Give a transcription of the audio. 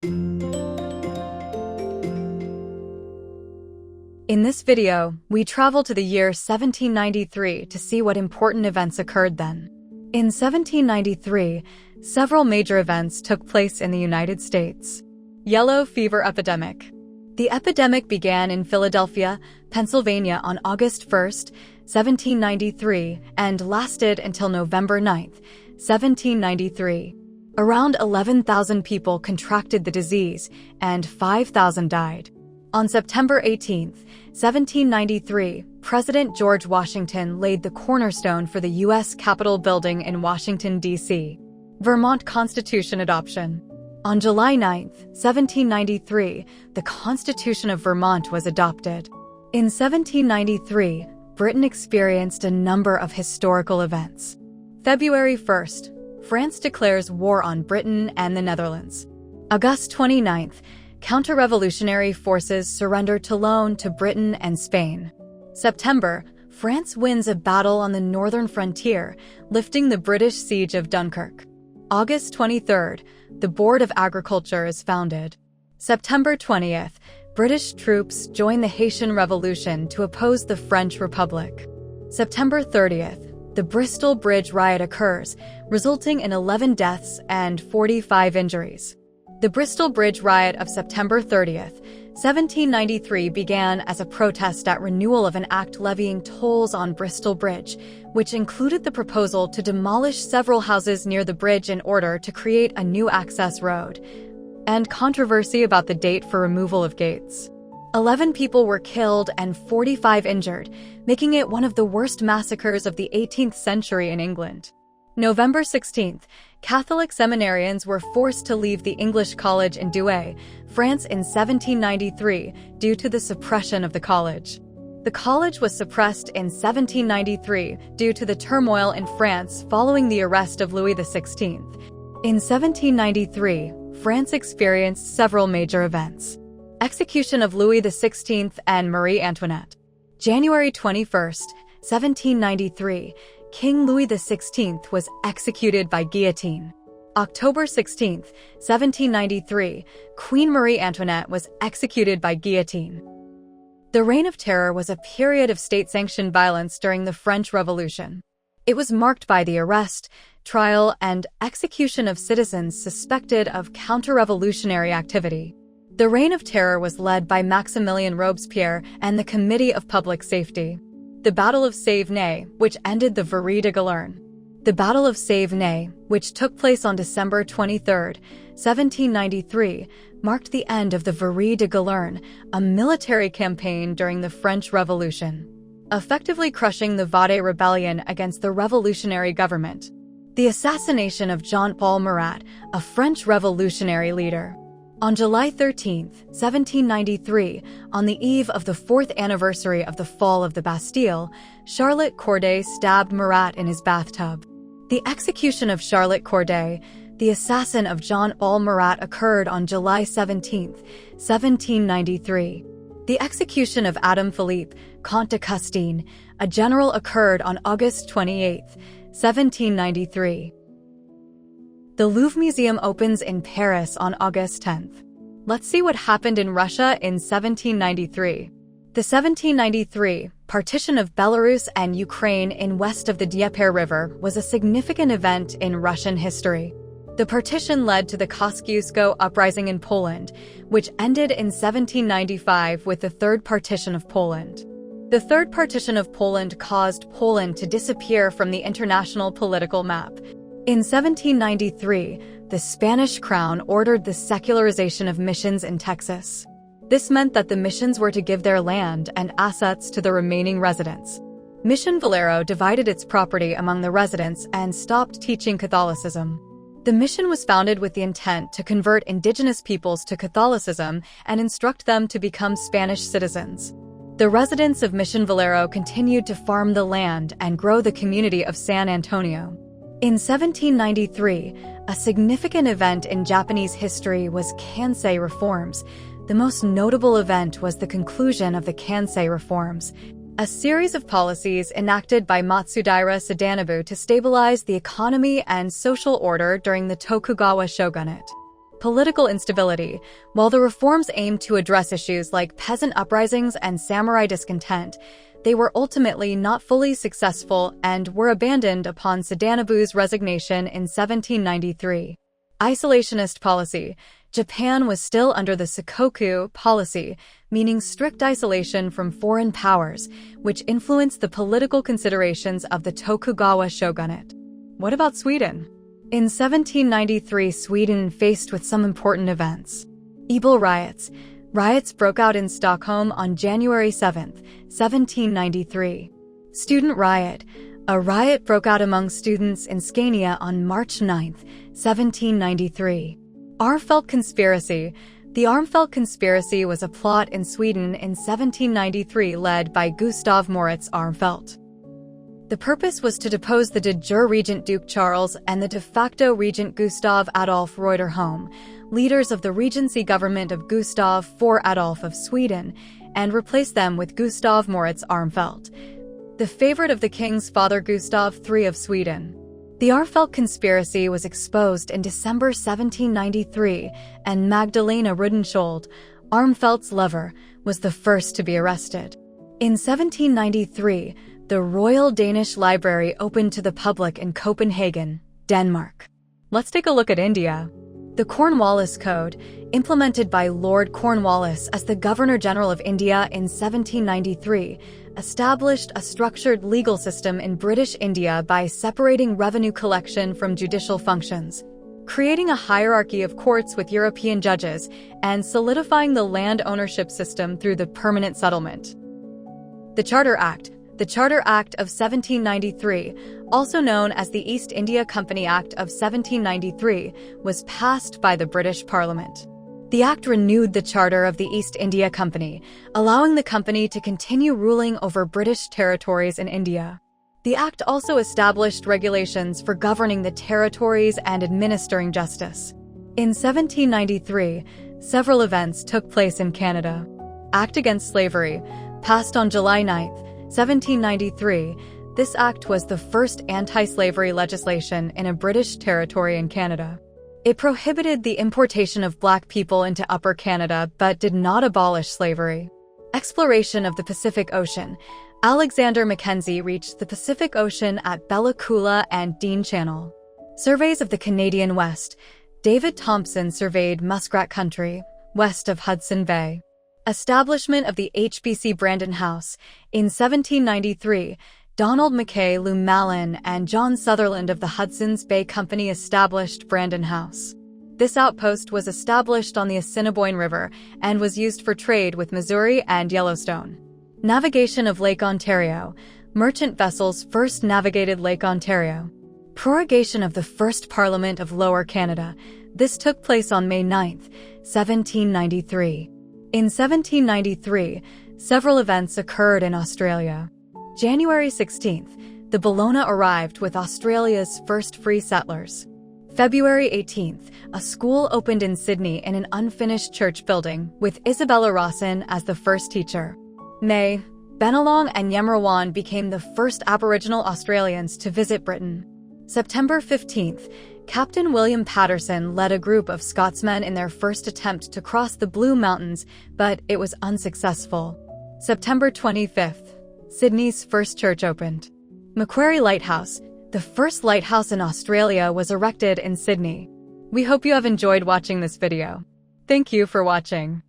In this video, we travel to the year 1793 to see what important events occurred then. In 1793, several major events took place in the United States. Yellow fever epidemic. The epidemic began in Philadelphia, Pennsylvania on August 1, 1793, and lasted until November 9, 1793. Around 11,000 people contracted the disease, and 5,000 died. On September 18, 1793, President George Washington laid the cornerstone for the U.S. Capitol building in Washington, D.C. Vermont Constitution adoption. On July 9, 1793, the Constitution of Vermont was adopted. In 1793, Britain experienced a number of historical events. February 1st, France declares war on Britain and the Netherlands. August 29th, counter-revolutionary forces surrender Toulon to Britain and Spain. September, France wins a battle on the northern frontier, lifting the British siege of Dunkirk. August 23rd, the Board of Agriculture is founded. September 20th, British troops join the Haitian Revolution to oppose the French Republic. September 30th, the Bristol Bridge riot occurs, resulting in 11 deaths and 45 injuries. The Bristol Bridge riot of September 30th, 1793 began as a protest at renewal of an act levying tolls on Bristol Bridge, which included the proposal to demolish several houses near the bridge in order to create a new access road, and controversy about the date for removal of gates. 11 people were killed and 45 injured, making it one of the worst massacres of the 18th century in England. November 16th, Catholic seminarians were forced to leave the English College in Douai, France in 1793 due to the suppression of the college. The college was suppressed in 1793 due to the turmoil in France following the arrest of Louis XVI. In 1793, France experienced several major events. Execution of Louis XVI and Marie Antoinette. January 21st, 1793, King Louis XVI was executed by guillotine. October 16, 1793, Queen Marie Antoinette was executed by guillotine. The Reign of Terror was a period of state-sanctioned violence during the French Revolution. It was marked by the arrest, trial, and execution of citizens suspected of counter-revolutionary activity. The Reign of Terror was led by Maximilien Robespierre and the Committee of Public Safety. The Battle of Savenay, which ended the Verre de Galernes. The Battle of Savenay, which took place on December 23, 1793, marked the end of the Verre de Galernes, a military campaign during the French Revolution, effectively crushing the Vaude rebellion against the revolutionary government. The assassination of Jean-Paul Marat, a French revolutionary leader. On July 13, 1793, on the eve of the 4th anniversary of the fall of the Bastille, Charlotte Corday stabbed Marat in his bathtub. The execution of Charlotte Corday, the assassin of Jean-Paul Marat, occurred on July 17, 1793. The execution of Adam Philippe, Comte de Custine, a general, occurred on August 28, 1793. The Louvre Museum opens in Paris on August 10th. Let's see what happened in Russia in 1793. The 1793 partition of Belarus and Ukraine in west of the Dnieper River was a significant event in Russian history. The partition led to the Kościuszko uprising in Poland, which ended in 1795 with the Third Partition of Poland. The Third Partition of Poland caused Poland to disappear from the international political map. In 1793, the Spanish crown ordered the secularization of missions in Texas. This meant that the missions were to give their land and assets to the remaining residents. Mission Valero divided its property among the residents and stopped teaching Catholicism. The mission was founded with the intent to convert indigenous peoples to Catholicism and instruct them to become Spanish citizens. The residents of Mission Valero continued to farm the land and grow the community of San Antonio. In 1793, a significant event in Japanese history was Kansei reforms. The most notable event was the conclusion of the Kansei reforms, a series of policies enacted by Matsudaira Sadanobu to stabilize the economy and social order during the Tokugawa shogunate. Political instability. While the reforms aimed to address issues like peasant uprisings and samurai discontent, they were ultimately not fully successful and were abandoned upon Sadanobu's resignation in 1793. Isolationist policy. Japan was still under the Sakoku policy, meaning strict isolation from foreign powers, which influenced the political considerations of the Tokugawa shogunate. What about Sweden? In 1793, Sweden faced with some important events. Ebel riots. Riots broke out in Stockholm on January 7, 1793. Student riot. A riot broke out among students in Scania on March 9, 1793. Armfelt conspiracy. The Armfelt conspiracy was a plot in Sweden in 1793 led by Gustav Moritz Armfelt. The purpose was to depose the de jure regent Duke Charles and the de facto regent Gustav Adolf Reuterholm, leaders of the regency government of Gustav IV Adolf of Sweden, and replace them with Gustav Moritz Armfelt, the favorite of the king's father Gustav III of Sweden. The Armfelt conspiracy was exposed in December 1793, and Magdalena Rudensköld, Armfelt's lover, was the first to be arrested. In 1793, the Royal Danish Library opened to the public in Copenhagen, Denmark. Let's take a look at India. The Cornwallis Code, implemented by Lord Cornwallis as the Governor-General of India in 1793, established a structured legal system in British India by separating revenue collection from judicial functions, creating a hierarchy of courts with European judges, and solidifying the land ownership system through the permanent settlement. The Charter Act. The Charter Act of 1793, also known as the East India Company Act of 1793, was passed by the British Parliament. The Act renewed the charter of the East India Company, allowing the company to continue ruling over British territories in India. The Act also established regulations for governing the territories and administering justice. In 1793, several events took place in Canada. Act Against Slavery, passed on July 9, 1793, this act was the first anti-slavery legislation in a British territory in Canada. It prohibited the importation of black people into Upper Canada but did not abolish slavery. Exploration of the Pacific Ocean. Alexander Mackenzie reached the Pacific Ocean at Bella Coola and Dean Channel. Surveys of the Canadian West. David Thompson surveyed Muskrat Country, west of Hudson Bay. Establishment of the HBC Brandon House. In 1793, Donald Mackay Lumallin and John Sutherland of the Hudson's Bay Company established Brandon House. This outpost was established on the Assiniboine River and was used for trade with Missouri and Yellowstone. Navigation of Lake Ontario. Merchant vessels first navigated Lake Ontario. Prorogation of the First Parliament of Lower Canada. This took place on May 9, 1793. In 1793, several events occurred in Australia. January 16th, the Bellona arrived with Australia's first free settlers. February 18th, a school opened in Sydney in an unfinished church building, with Isabella Rawson as the first teacher. May, Bennelong and Yemrawan became the first Aboriginal Australians to visit Britain. September 15th, Captain William Patterson led a group of Scotsmen in their first attempt to cross the Blue Mountains, but it was unsuccessful. September 25th, Sydney's first church opened. Macquarie Lighthouse, the first lighthouse in Australia, was erected in Sydney. We hope you have enjoyed watching this video. Thank you for watching.